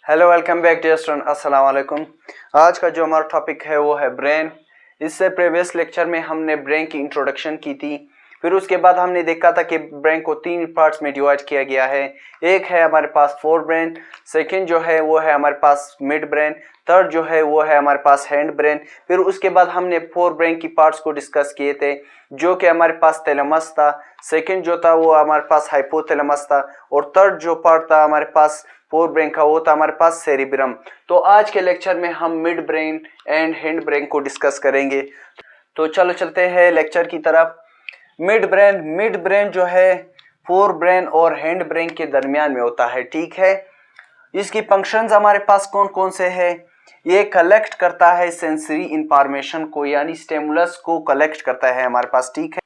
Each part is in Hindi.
Hello, welcome back dear student. अस्सलाम वालेकुम। आज का जो हमारा टॉपिक है वो है ब्रेन। इससे प्रीवियस लेक्चर में हमने ब्रेन की इंट्रोडक्शन की थी। फिर उसके बाद हमने देखा था कि ब्रेन को 3 पार्ट्स में डिवाइड किया गया है। एक है हमारे पास फोर ब्रेन, सेकंड जो है वो है हमारे पास मिड ब्रेन, थर्ड जो है वो है हमारे पास हैंड ब्रेन। फिर उसके बाद हमने फोर ब्रेन की पार्ट्स को डिस्कस किए थे, जो कि हमारे पास थैलेमस था, सेकंड जो था वो हमारे पास हाइपोथैलेमस था, और थर्ड जो पार्ट था हमारे पास फोर ब्रेन का वो था हमारे पास सेरिब्रम। तो आज के लेक्चर में हम mid brain and hind brain को डिस्कस करेंगे। तो चलो चलते हैं लेक्चर की तरफ। मिड ब्रेन जो है फोर ब्रेन और हैंड ब्रेन के दरमियान में होता है, ठीक है। इसकी फंक्शंस हमारे पास कौन कौन से हैं? ये कलेक्ट करता है सेंसरी इंफॉर्मेशन को, यानी स्टिमुलस को कलेक्ट करता है हमारे पास, ठीक है।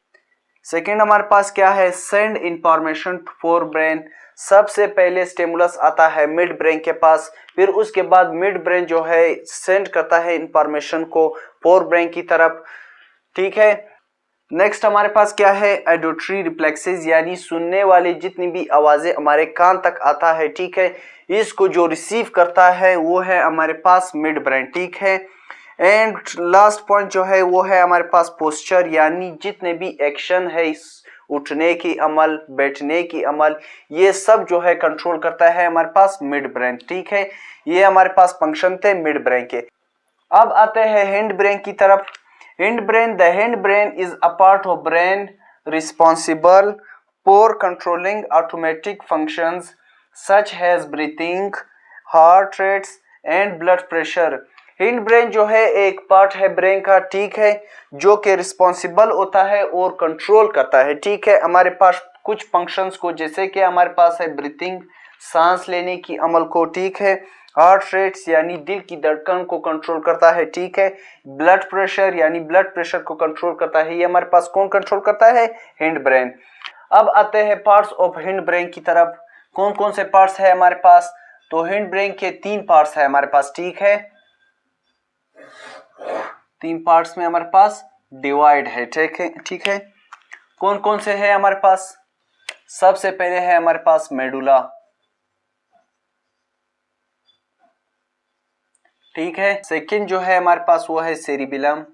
सेकेंड हमारे पास क्या है? Send information for brain. सबसे पहले स्टिमुलस आता है मिड ब्रेन के पास, फिर उसके बाद मिड ब्रेन जो है सेंड करता है इंफॉर्मेशन को फोर ब्रेन की तरफ, ठीक है। नेक्स्ट हमारे पास क्या है? ऑडिटरी रिफ्लेक्सेस, यानी सुनने वाली जितनी भी आवाजें हमारे कान तक आता है, ठीक है, इसको जो रिसीव करता है वो है हमारे पास मिड ब्रेन, ठीक है। एंड लास्ट पॉइंट जो है वो है हमारे पास पोस्चर, यानी जितने भी एक्शन है इस उठने की अमल, बैठने की अमल, ये सब जो है कंट्रोल करता है हमारे पास मिड ब्रेन, ठीक है। ये हमारे पास फंक्शन थे मिड ब्रेन के। अब आते हैं हैंड ब्रेन की तरफ। the hand brain is a part of brain responsible for controlling automatic functions such as breathing, heart rates and blood pressure। Hind brain जो है एक पार्ट है ब्रेन का, ठीक है, जो कि रिस्पॉन्सिबल होता है और कंट्रोल करता है, ठीक है, हमारे पास कुछ फंक्शंस को, जैसे कि हमारे पास है ब्रीथिंग, सांस लेने की अमल को, ठीक है, हार्ट रेट्स यानी दिल की धड़कन को कंट्रोल करता है, ठीक है, ब्लड प्रेशर यानी ब्लड प्रेशर को कंट्रोल करता है। ये हमारे पास कौन कंट्रोल करता है? Hind brain. अब आते हैं पार्ट्स ऑफ हिंड ब्रेन की तरफ। कौन कौन से पार्ट्स है हमारे पास? तो हिंड ब्रेन के 3 पार्ट्स है हमारे पास, ठीक है। 3 पार्ट्स में हमारे पास डिवाइड है, ठीक है, ठीक है। कौन कौन से है हमारे पास? सबसे पहले है हमारे पास मेडुला, ठीक है। सेकंड जो है हमारे पास वो है सेरिबिलम,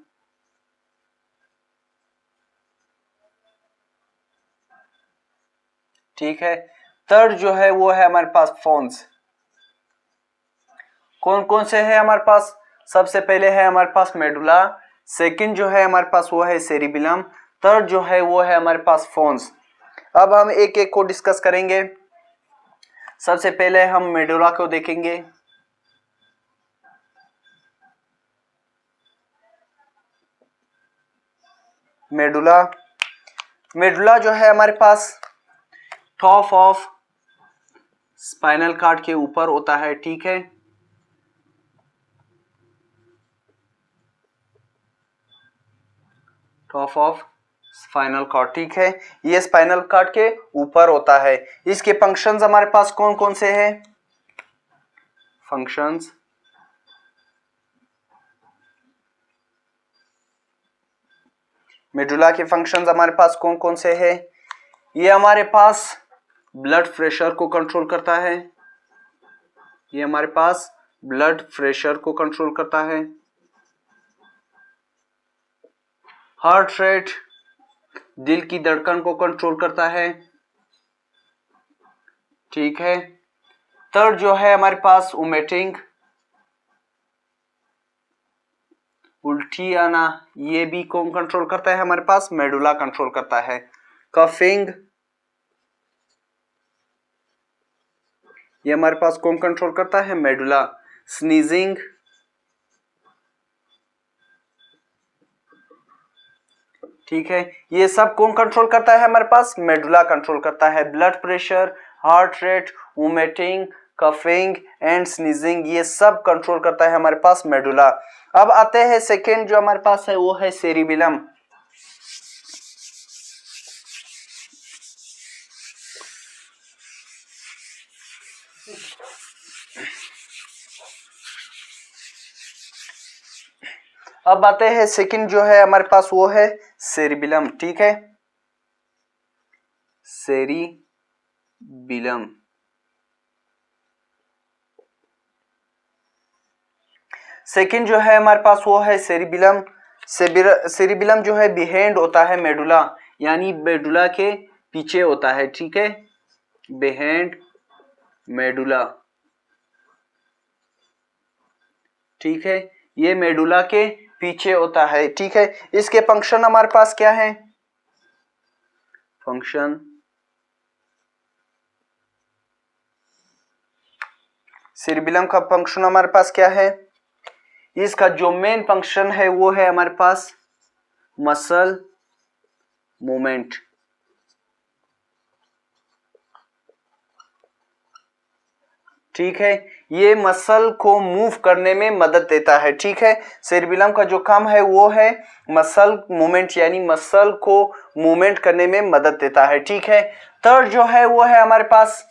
ठीक है। थर्ड जो है वो है हमारे पास फोन्स। कौन कौन से है हमारे पास? सबसे पहले है हमारे पास मेडुला, सेकंड जो है हमारे पास वो है सेरिबिलम, थर्ड जो है वो है हमारे पास फोन्स। अब हम एक एक को डिस्कस करेंगे। सबसे पहले हम मेडुला को देखेंगे। मेडुला जो है हमारे पास टॉप ऑफ स्पाइनल कॉर्ड के ऊपर होता है, ठीक है। टॉप ऑफ स्पाइनल कॉर्ड, ठीक है, ये स्पाइनल कॉर्ड के ऊपर होता है। इसके फंक्शंस हमारे पास कौन कौन से हैं? फंक्शंस, मेडुला के फंक्शंस हमारे पास कौन कौन से हैं? ये हमारे पास ब्लड प्रेशर को कंट्रोल करता है, ये हमारे पास ब्लड प्रेशर को कंट्रोल करता है, हार्ट रेट दिल की धड़कन को कंट्रोल करता है, ठीक है। थर्ड जो है हमारे पास वोमिटिंग, उल्टी आना, ये भी कौन कंट्रोल करता है? हमारे पास मेडुला कंट्रोल करता है। कफिंग, ये हमारे पास कौन कंट्रोल करता है? मेडुला। स्नीजिंग, ठीक है, ये सब कौन कंट्रोल करता है? हमारे पास मेडुला कंट्रोल करता है। Blood pressure, heart rate, vomiting, coughing and sneezing, ये सब कंट्रोल करता है हमारे पास मेडुला। अब आते हैं सेकेंड जो हमारे पास है वो है सेरिबिलम। अब आते हैं सेकंड जो है हमारे पास वो है सेरिबिलम, ठीक है, सेरिबिलम। सेकंड जो है हमारे पास वो है सेरिबिलम। सेरिबिलम जो है बिहाइंड होता है मेडुला, यानी मेडुला के पीछे होता है, ठीक है, बिहाइंड मेडुला, ठीक है, ये मेडुला के पीछे होता है, ठीक है। इसके फंक्शन हमारे पास क्या है, फंक्शन सेरिबिलम का फंक्शन हमारे पास क्या है, इसका जो मेन फंक्शन है वो है हमारे पास मसल मूवमेंट, ठीक है, ये मसल को मूव करने में मदद देता है, ठीक है। सेरिबिलम का जो काम है वो है मसल मूवमेंट, यानी मसल को मूवमेंट करने में मदद देता है, ठीक है। थर्ड जो है वो है हमारे पास,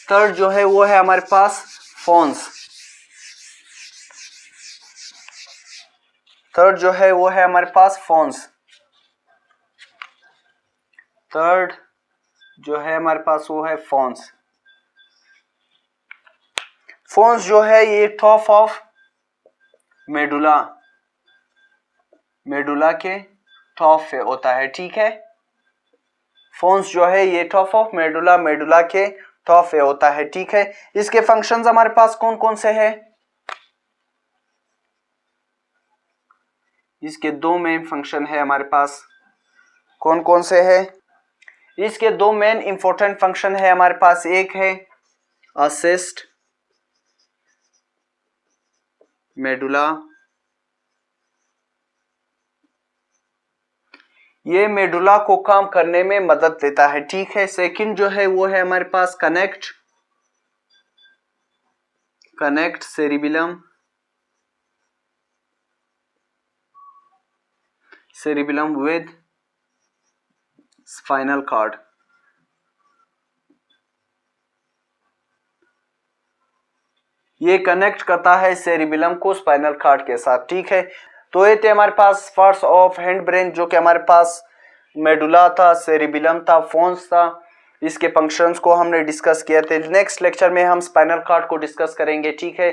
थर्ड जो है वो है हमारे पास फोन्स। थर्ड जो है वो है हमारे पास फोन्स। थर्ड जो है हमारे पास वो है फोन्स। फोन्स जो है ये टॉप ऑफ मेडुला, मेडुला के टॉप पे होता है, ठीक है। फोन्स जो है ये टॉप ऑफ मेडुला, मेडुला के टॉप पे होता है, ठीक है। इसके फंक्शंस हमारे पास कौन कौन से हैं, इसके दो मेन फंक्शन है हमारे पास, कौन कौन से है, इसके दो मेन इंपॉर्टेंट फंक्शन है हमारे पास, एक है असिस्ट मेडुला, ये मेडुला को काम करने में मदद देता है, ठीक है। सेकंड जो है वो है हमारे पास connect, connect cerebellum, cerebellum with spinal cord, ये कनेक्ट करता है सेरिबिलम को स्पाइनल कॉर्ड के साथ, ठीक है। तो ये थे हमारे पास पार्ट्स ऑफ हैंड ब्रेन, जो कि हमारे पास मेडुला था, सेरिबिलम था, फोन्स था, इसके फंक्शंस को हमने डिस्कस किए थे। नेक्स्ट लेक्चर में हम स्पाइनल कॉर्ड को डिस्कस करेंगे, ठीक है।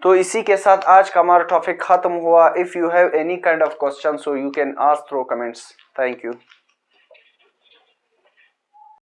तो इसी के साथ आज का हमारा टॉपिक खत्म हुआ। If you have any kind of question so you can ask through comments. Thank you.